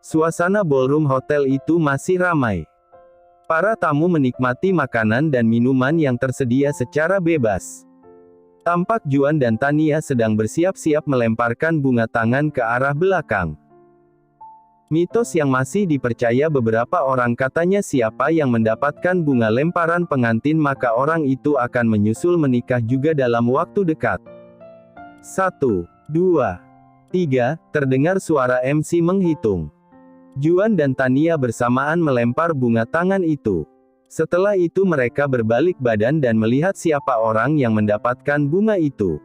Suasana ballroom hotel itu masih ramai. Para tamu menikmati makanan dan minuman yang tersedia secara bebas. Tampak Juan dan Tania sedang bersiap-siap melemparkan bunga tangan ke arah belakang. Mitos yang masih dipercaya beberapa orang katanya siapa yang mendapatkan bunga lemparan pengantin maka orang itu akan menyusul menikah juga dalam waktu dekat. 1, 2, 3, terdengar suara MC menghitung. Juan dan Tania bersamaan melempar bunga tangan itu. Setelah itu mereka berbalik badan dan melihat siapa orang yang mendapatkan bunga itu.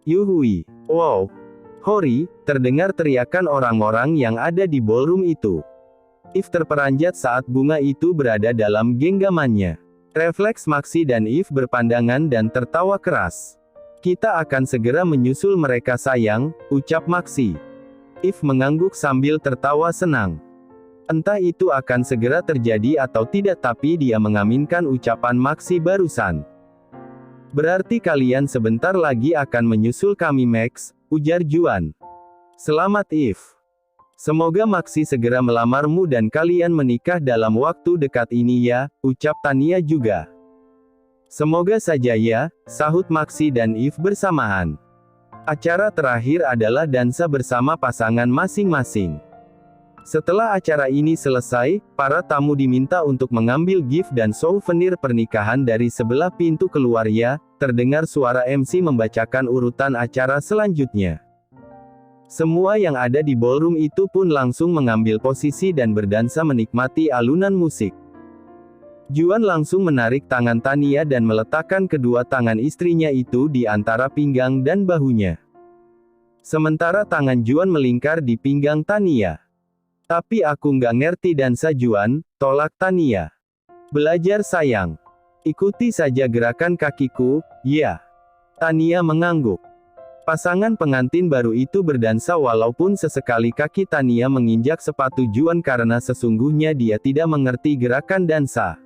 Yuhui, wow, hori, terdengar teriakan orang-orang yang ada di ballroom itu. If terperanjat saat bunga itu berada dalam genggamannya. Refleks Maxi dan If berpandangan dan tertawa keras. Kita akan segera menyusul mereka sayang, ucap Maxi. If mengangguk sambil tertawa senang. Entah itu akan segera terjadi atau tidak tapi dia mengaminkan ucapan Maxi barusan. Berarti kalian sebentar lagi akan menyusul kami Max, ujar Juan. Selamat If. Semoga Maxi segera melamarmu dan kalian menikah dalam waktu dekat ini ya, ucap Tania juga. Semoga saja ya, sahut Maxi dan If bersamaan. Acara terakhir adalah dansa bersama pasangan masing-masing. Setelah acara ini selesai, para tamu diminta untuk mengambil gift dan souvenir pernikahan dari sebelah pintu keluar ya, terdengar suara MC membacakan urutan acara selanjutnya. Semua yang ada di ballroom itu pun langsung mengambil posisi dan berdansa menikmati alunan musik. Juan langsung menarik tangan Tania dan meletakkan kedua tangan istrinya itu di antara pinggang dan bahunya. Sementara tangan Juan melingkar di pinggang Tania. Tapi aku nggak ngerti dansa Juan, tolak Tania. Belajar sayang. Ikuti saja gerakan kakiku, ya. Tania mengangguk. Pasangan pengantin baru itu berdansa walaupun sesekali kaki Tania menginjak sepatu Juan karena sesungguhnya dia tidak mengerti gerakan dansa.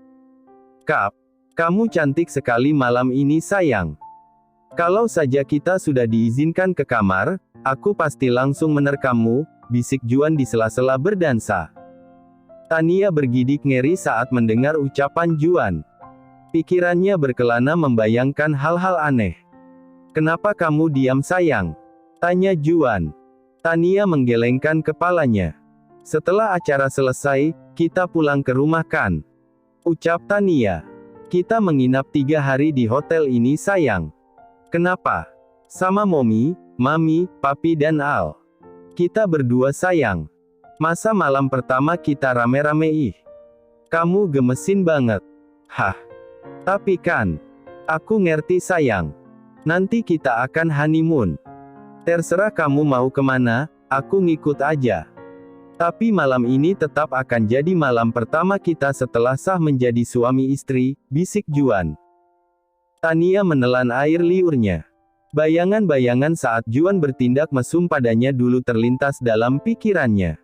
Kap, kamu cantik sekali malam ini sayang. Kalau saja kita sudah diizinkan ke kamar, aku pasti langsung menerkammu, bisik Juan di sela-sela berdansa. Tania bergidik ngeri saat mendengar ucapan Juan. Pikirannya berkelana membayangkan hal-hal aneh. Kenapa kamu diam sayang? Tanya Juan. Tania menggelengkan kepalanya. Setelah acara selesai, kita pulang ke rumah kan? Ucap Tania. Kita menginap 3 hari di hotel ini sayang. Kenapa? Sama Momi, Mami, Papi dan Al. Kita berdua sayang. Masa malam pertama kita rame-rame ih. Kamu gemesin banget. Hah. Tapi kan. Aku ngerti sayang. Nanti kita akan honeymoon. Terserah kamu mau kemana, aku ngikut aja. Tapi malam ini tetap akan jadi malam pertama kita setelah sah menjadi suami istri, bisik Juan. Tania menelan air liurnya. Bayangan-bayangan saat Juan bertindak mesum padanya dulu terlintas dalam pikirannya.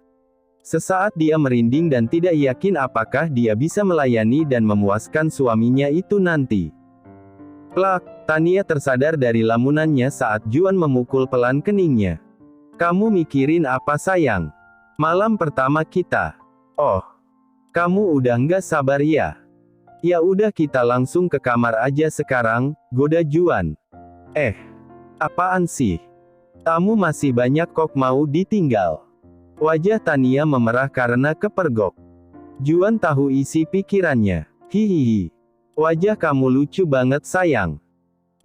Sesaat dia merinding dan tidak yakin apakah dia bisa melayani dan memuaskan suaminya itu nanti. Plak, Tania tersadar dari lamunannya saat Juan memukul pelan keningnya. Kamu mikirin apa sayang? Malam pertama kita. Oh, kamu udah nggak sabar ya? Ya udah kita langsung ke kamar aja sekarang, goda Juan. Apaan sih? Tamu masih banyak kok mau ditinggal. Wajah Tania memerah karena kepergok. Juan tahu isi pikirannya. Hihihi. Wajah kamu lucu banget sayang.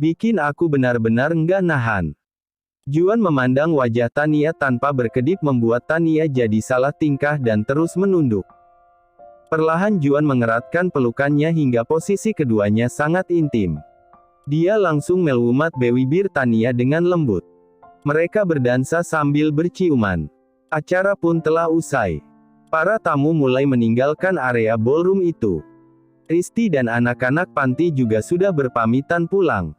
Bikin aku benar-benar nggak nahan. Juan memandang wajah Tania tanpa berkedip membuat Tania jadi salah tingkah dan terus menunduk. Perlahan Juan mengeratkan pelukannya hingga posisi keduanya sangat intim. Dia langsung melumat bibir Tania dengan lembut. Mereka berdansa sambil berciuman. Acara pun telah usai. Para tamu mulai meninggalkan area ballroom itu. Risti dan anak-anak panti juga sudah berpamitan pulang.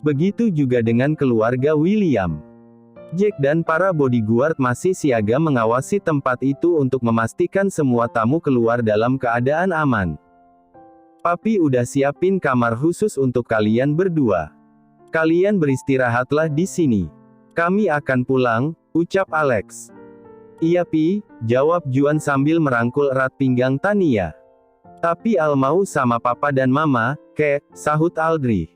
Begitu juga dengan keluarga William. Jack dan para bodyguard masih siaga mengawasi tempat itu untuk memastikan semua tamu keluar dalam keadaan aman. Papi udah siapin kamar khusus untuk kalian berdua. Kalian beristirahatlah di sini. Kami akan pulang, ucap Alex. Iya Pi, jawab Juan sambil merangkul erat pinggang Tania. Tapi Al mau sama papa dan mama, kek, sahut Aldri.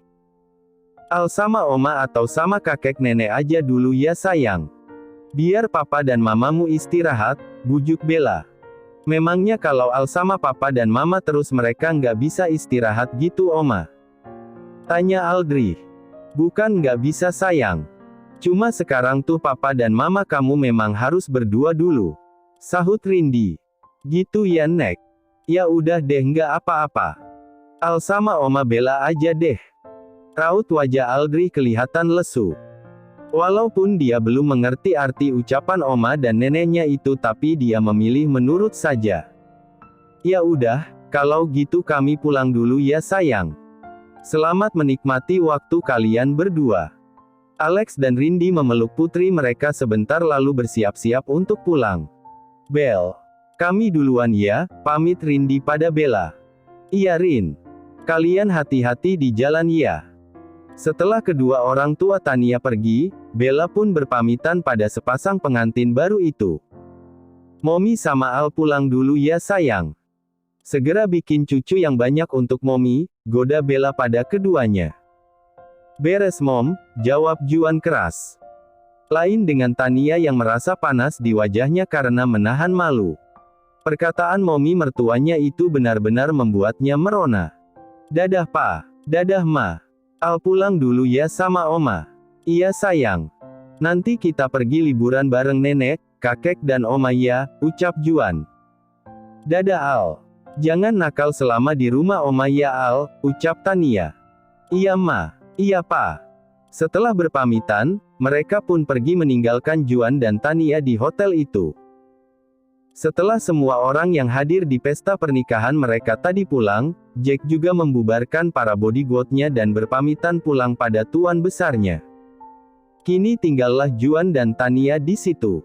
Al sama oma atau sama kakek nenek aja dulu ya sayang. Biar papa dan mamamu istirahat, bujuk Bella. Memangnya kalau Al sama papa dan mama terus mereka nggak bisa istirahat gitu oma? Tanya Aldri. Bukan nggak bisa sayang. Cuma sekarang tuh papa dan mama kamu memang harus berdua dulu. Sahut Rindi. Gitu ya Nek. Ya udah deh nggak apa-apa. Al sama oma Bella aja deh. Raut wajah Aldri kelihatan lesu. Walaupun dia belum mengerti arti ucapan oma dan neneknya itu tapi dia memilih menurut saja. Ya udah, kalau gitu kami pulang dulu ya sayang. Selamat menikmati waktu kalian berdua. Alex dan Rindi memeluk putri mereka sebentar lalu bersiap-siap untuk pulang. Bel, kami duluan ya, pamit Rindi pada Bella. Iya Rin. Kalian hati-hati di jalan ya. Setelah kedua orang tua Tania pergi, Bella pun berpamitan pada sepasang pengantin baru itu. Momi sama Al pulang dulu ya sayang. Segera bikin cucu yang banyak untuk Momi, goda Bella pada keduanya. Beres Mom, jawab Juan keras. Lain dengan Tania yang merasa panas di wajahnya karena menahan malu. Perkataan Momi mertuanya itu benar-benar membuatnya merona. Dadah Pa, dadah Ma. Al pulang dulu ya sama Oma. Iya sayang. Nanti kita pergi liburan bareng nenek, kakek dan Oma ya, ucap Juan. Dadah Al. Jangan nakal selama di rumah Oma ya Al, ucap Tania. Iya Ma. Iya Pa. Setelah berpamitan, mereka pun pergi meninggalkan Juan dan Tania di hotel itu. Setelah semua orang yang hadir di pesta pernikahan mereka tadi pulang, Jack juga membubarkan para bodyguard-nya dan berpamitan pulang pada tuan besarnya. Kini tinggallah Juan dan Tania di situ.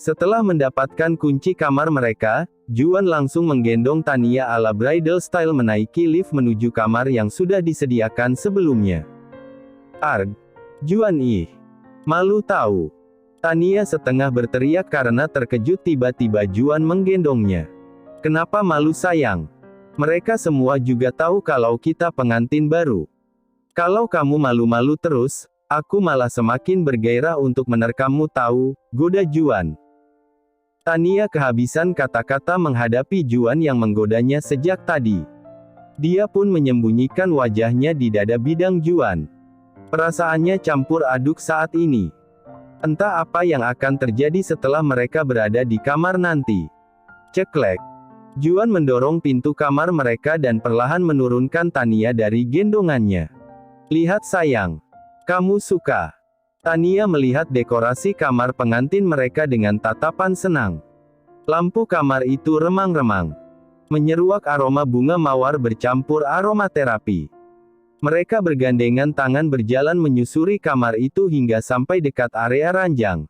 Setelah mendapatkan kunci kamar mereka, Juan langsung menggendong Tania ala bridal style menaiki lift menuju kamar yang sudah disediakan sebelumnya. Arg! Juan ih! Malu tahu. Tania setengah berteriak karena terkejut tiba-tiba Juan menggendongnya. Kenapa malu sayang? Mereka semua juga tahu kalau kita pengantin baru. Kalau kamu malu-malu terus, aku malah semakin bergairah untuk menerkammu tahu, goda Juan. Tania kehabisan kata-kata menghadapi Juan yang menggodanya sejak tadi. Dia pun menyembunyikan wajahnya di dada bidang Juan. Perasaannya campur aduk saat ini. Entah apa yang akan terjadi setelah mereka berada di kamar nanti. Ceklek. Juan mendorong pintu kamar mereka dan perlahan menurunkan Tania dari gendongannya. Lihat sayang. Kamu suka. Tania melihat dekorasi kamar pengantin mereka dengan tatapan senang. Lampu kamar itu remang-remang. Menyeruak aroma bunga mawar bercampur aromaterapi. Mereka bergandengan tangan berjalan menyusuri kamar itu hingga sampai dekat area ranjang.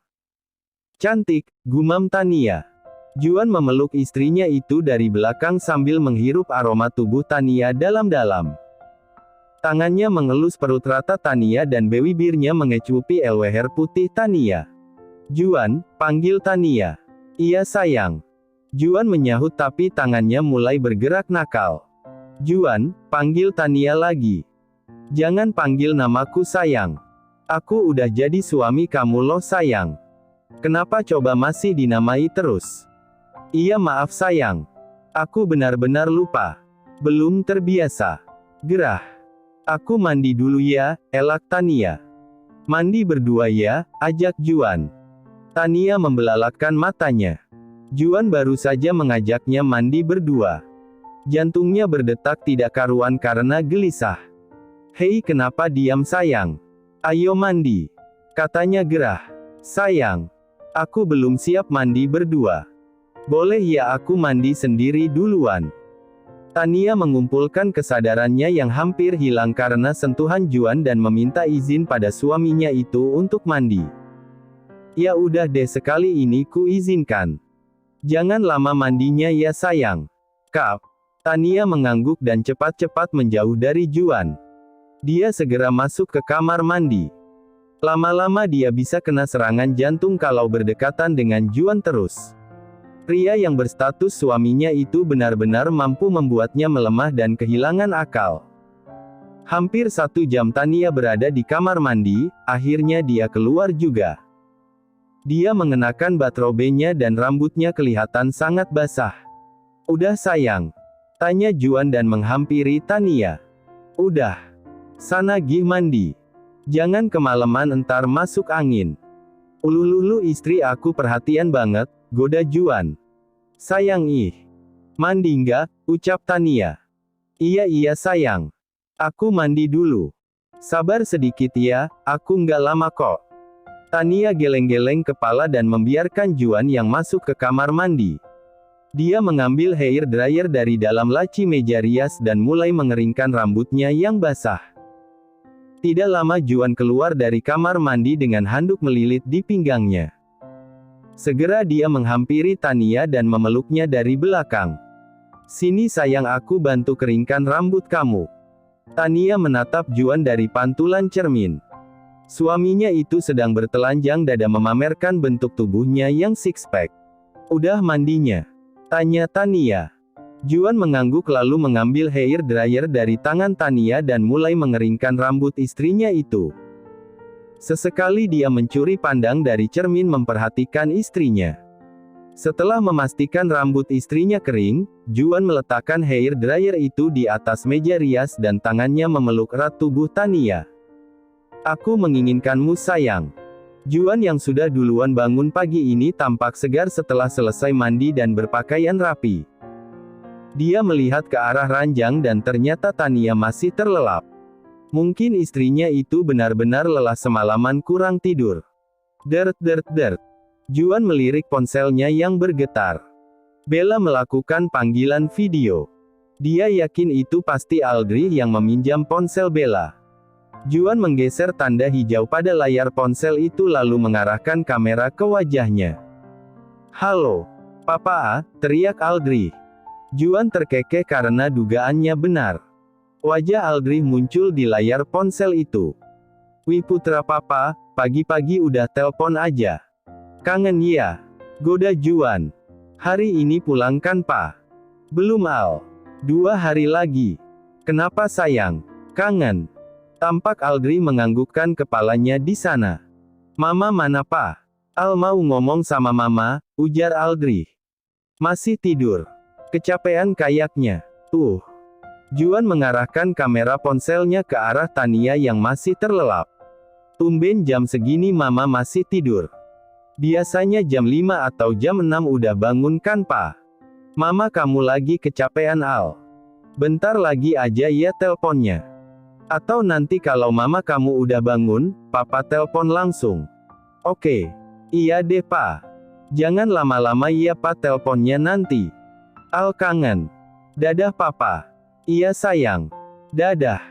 Cantik, gumam Tania. Juan memeluk istrinya itu dari belakang sambil menghirup aroma tubuh Tania dalam-dalam. Tangannya mengelus perut rata Tania dan bibirnya mengecupi leher putih Tania. Juan, panggil Tania. Iya sayang. Juan menyahut tapi tangannya mulai bergerak nakal. Juan, panggil Tania lagi. Jangan panggil namaku sayang. Aku udah jadi suami kamu loh sayang. Kenapa coba masih dinamai terus? Iya maaf sayang. Aku benar-benar lupa. Belum terbiasa. Gerah. Aku mandi dulu ya, elak Tania. Mandi berdua ya, ajak Juan. Tania membelalakkan matanya. Juan baru saja mengajaknya mandi berdua. Jantungnya berdetak tidak karuan karena gelisah. Hei kenapa diam sayang? Ayo mandi. Katanya gerah. Sayang. Aku belum siap mandi berdua. Boleh ya aku mandi sendiri duluan. Tania mengumpulkan kesadarannya yang hampir hilang karena sentuhan Juan dan meminta izin pada suaminya itu untuk mandi. Ya udah deh sekali ini ku izinkan. Jangan lama mandinya ya sayang. Kap. Tania mengangguk dan cepat-cepat menjauh dari Juan. Dia segera masuk ke kamar mandi. Lama-lama dia bisa kena serangan jantung kalau berdekatan dengan Juan terus. Pria yang berstatus suaminya itu benar-benar mampu membuatnya melemah dan kehilangan akal. Hampir 1 jam Tania berada di kamar mandi, akhirnya dia keluar juga. Dia mengenakan batrobenya dan rambutnya kelihatan sangat basah. "Udah sayang?" tanya Juan dan menghampiri Tania. "Udah. Sana gih mandi. Jangan kemalaman entar masuk angin." "Ulululu istri aku perhatian banget," goda Juan. "Sayang mandi nggak?" ucap Tania. Iya sayang. Aku mandi dulu. Sabar sedikit ya, aku nggak lama kok." Tania geleng-geleng kepala dan membiarkan Juan yang masuk ke kamar mandi. Dia mengambil hair dryer dari dalam laci meja rias dan mulai mengeringkan rambutnya yang basah. Tidak lama Juan keluar dari kamar mandi dengan handuk melilit di pinggangnya. Segera dia menghampiri Tania dan memeluknya dari belakang. "Sini sayang, aku bantu keringkan rambut kamu." Tania menatap Juan dari pantulan cermin. Suaminya itu sedang bertelanjang dada memamerkan bentuk tubuhnya yang six-pack. "Udah mandinya?" tanya Tania. Juan mengangguk lalu mengambil hair dryer dari tangan Tania dan mulai mengeringkan rambut istrinya itu. Sesekali dia mencuri pandang dari cermin memperhatikan istrinya. Setelah memastikan rambut istrinya kering, Juan meletakkan hair dryer itu di atas meja rias dan tangannya memeluk erat tubuh Tania. "Aku menginginkanmu sayang." Juan yang sudah duluan bangun pagi ini tampak segar setelah selesai mandi dan berpakaian rapi. Dia melihat ke arah ranjang dan ternyata Tania masih terlelap. Mungkin istrinya itu benar-benar lelah semalaman kurang tidur. Dert. Juan melirik ponselnya yang bergetar. Bella melakukan panggilan video. Dia yakin itu pasti Audrey yang meminjam ponsel Bella. Juan menggeser tanda hijau pada layar ponsel itu lalu mengarahkan kamera ke wajahnya. "Halo, Papa," teriak Audrey. Juan terkekeh karena dugaannya benar. Wajah Audrey muncul di layar ponsel itu. "Wih putra Papa, pagi-pagi udah telpon aja. Kangen ya?" goda Juan. "Hari ini pulang kan Pa?" "Belum Al. 2 hari lagi." "Kenapa sayang? Kangen?" Tampak Audrey menganggukkan kepalanya di sana. "Mama mana Pa?" "Al mau ngomong sama Mama," ujar Audrey. "Masih tidur. Kecapean kayaknya." Juan mengarahkan kamera ponselnya ke arah Tania yang masih terlelap. "Tumben jam segini Mama masih tidur. Biasanya jam 5 atau jam 6 udah bangun kan Pa?" "Mama kamu lagi kecapean Al. Bentar lagi aja ya telponnya. Atau nanti kalau Mama kamu udah bangun, Papa telpon langsung." "Oke. Iya deh Pa. Jangan lama-lama ya Pa telponnya nanti. Al kangen. Dadah Papa." "Iya sayang. Dadah."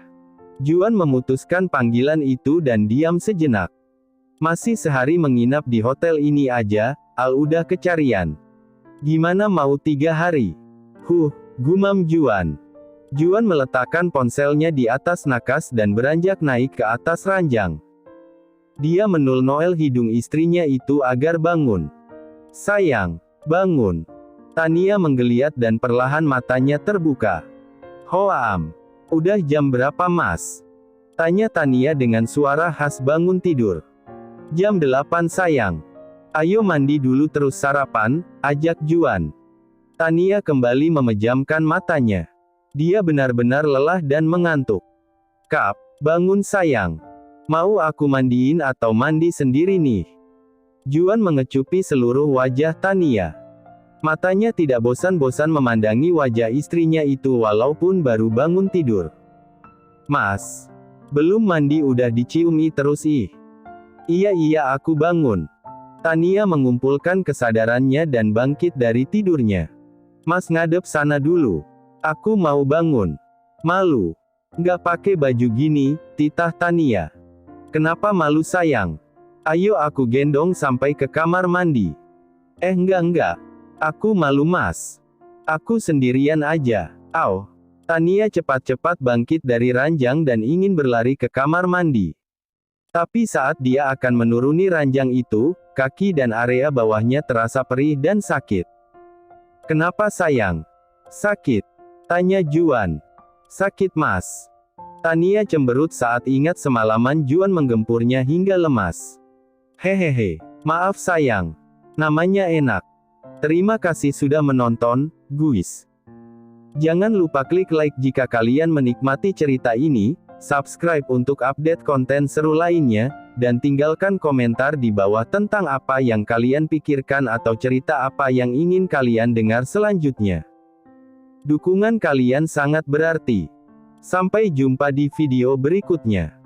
Juan memutuskan panggilan itu dan diam sejenak. Masih sehari menginap di hotel ini aja, Al udah kecarian. Gimana mau 3 hari? Gumam Juan. Juan meletakkan ponselnya di atas nakas dan beranjak naik ke atas ranjang. Dia menul-noel hidung istrinya itu agar bangun. "Sayang, bangun." Tania menggeliat dan perlahan matanya terbuka. "Hoam. Udah jam berapa Mas?" tanya Tania dengan suara khas bangun tidur. "Jam 8 sayang. Ayo mandi dulu terus sarapan," ajak Juan. Tania kembali memejamkan matanya. Dia benar-benar lelah dan mengantuk. "Kap, bangun sayang. Mau aku mandiin atau mandi sendiri nih?" Juan mengecupi seluruh wajah Tania. Matanya tidak bosan-bosan memandangi wajah istrinya itu walaupun baru bangun tidur. "Mas, belum mandi udah diciumi terus ih." Iya aku bangun." Tania mengumpulkan kesadarannya dan bangkit dari tidurnya. "Mas ngadep sana dulu. Aku mau bangun." "Malu? Nggak pakai baju gini," titah Tania. "Kenapa malu sayang? Ayo aku gendong sampai ke kamar mandi." Enggak. Aku malu Mas. Aku sendirian aja." "Au." Tania cepat-cepat bangkit dari ranjang dan ingin berlari ke kamar mandi. Tapi saat dia akan menuruni ranjang itu, kaki dan area bawahnya terasa perih dan sakit. Kenapa sayang? Sakit? Tanya Juan. Sakit mas. Tania cemberut saat ingat semalaman Juan menggempurnya hingga lemas. Hehehe, maaf sayang. Namanya enak. Terima kasih sudah menonton, guys. Jangan lupa klik like jika kalian menikmati cerita ini, subscribe untuk update konten seru lainnya, dan tinggalkan komentar di bawah tentang apa yang kalian pikirkan atau cerita apa yang ingin kalian dengar selanjutnya. Dukungan kalian sangat berarti. Sampai jumpa di video berikutnya.